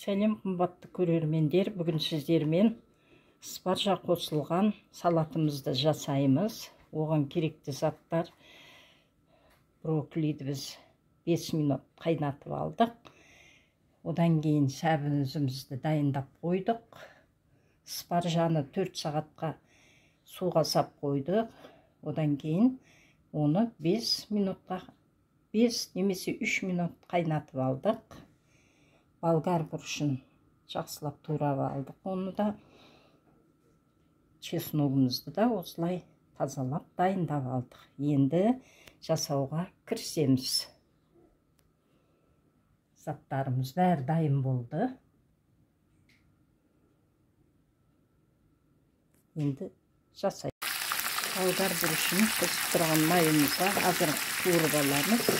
Сәлем қымбатты көрермендер, бүгін сіздермен спаржа қосылған салатымызды жасаймыз. Оған керекті заттар: брокколиді біз 5 минут қайнатып алдық. Одан кейін сәбізімізді дайындап қойдық. Спаржаны 4 сағатқа суға сап қойдық. Одан кейін оны 5 немесе 3 минут қайнатып алдық. Болгар бұрышын жақсылап турап алдық. Оны да чесногымызды да осылай тазалап дайындап алдық. Енді жасауға кірісеміз. Заттарымыз бәрі дайын болды. Енді жасайық. Болгар бұрышын қысып тұрған майымызға азыр қуырып аламыз.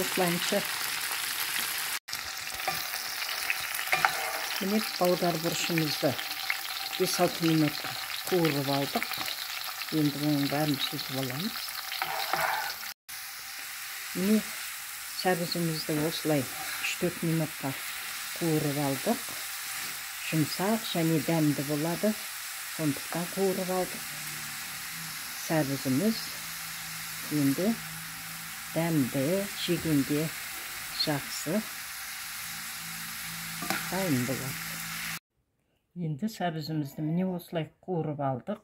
Осылайынша міне болгар бұрышымызды 5-6 минут қуырып алдық. Енді оның бәрін сүзіп аламыз. Міне сәбізімізді осылай 3-4 минутқа қуырып алдық. Жұмсақ және дәмді болады. Сондықтан қуырып алдық. Сәбізіміз енді дәмді, жегенде жақсы дайын болады. Енді сәбізімізді міне осылай қуырып алдық.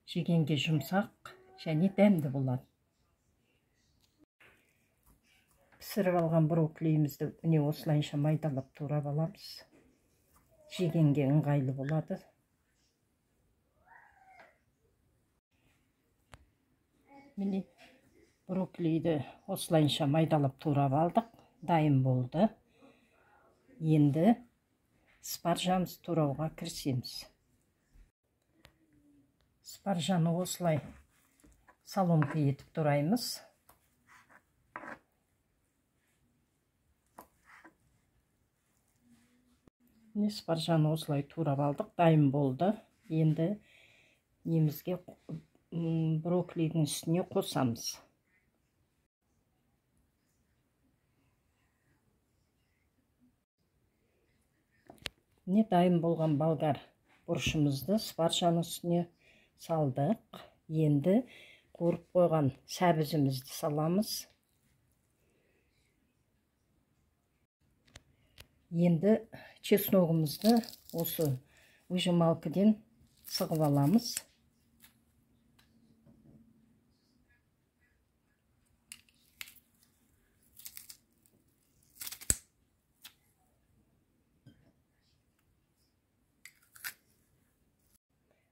Жегенге жұмсақ және дәмді болады. Пісіріп алған брокколимізді міне осылайынша майдалап турап аламыз. Жегенге ыңғайлы болады. Міне брокколиді осылайынша майдалап турап алдық. Дайын болды. Енді спаржамыз турауға кірісеміз. Спаржаны осылай соломка етіп тураймыз. Міне спаржаны осылай турап алдық. Дайын болды. Енді немізге брокколидің үстіне қосамыз. Міне дайын болған болгар бұрышымызды спаржаның үстіне салдық. Енді қуырып қойған сәбізімізді саламыз. Енді чесногымызды осы выжималкадан сығып аламыз.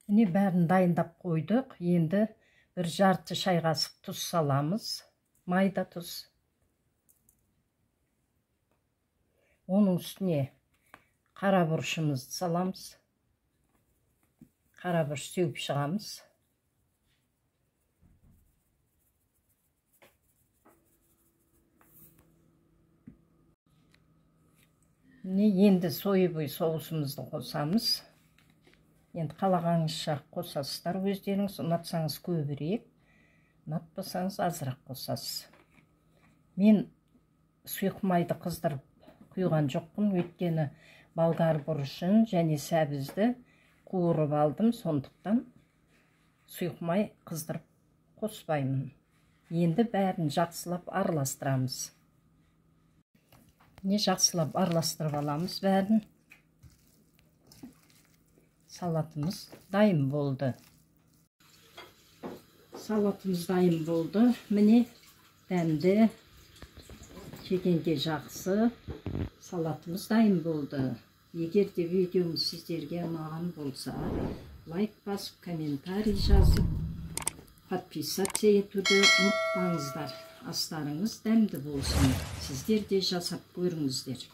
Міне бәрін дайындап қойдық. Енді бір жарты шай қасық тұз саламыз. Майда тұз. Оның үстіне қара бұрышымызды саламыз. Қара бұрыш сеуіп шығамыз. Міне енді соевый соусымызды қосамыз. Енді қалағаныңызша қосасыздар өздеріңіз. Ұнатсаңыз көбірек, ұнатпасаңыз азырақ қосасыз. Мен сұйық майды қыздырып құйған жоқпын, өйткені болгар бұрышын және сәбізді қуырып алдым, сондықтан сұйық май қыздырып қоспаймын. Енді бәрін жақсылап араластырамыз. Не жақсылап араластырып аламыз бәрін. Салатымыз дайын болды. Салатымыз дайын болды. Міне дәмді, жегенге жақсы салатымыз дайын болды. Егер де видеомыз сіздерге ұнаған болса, лайк басып, комментарий жазып, подписаться етуді ұмытпаңыздар. Астарыңыз дәмді болсын. Сіздер де жасап көріңіздер.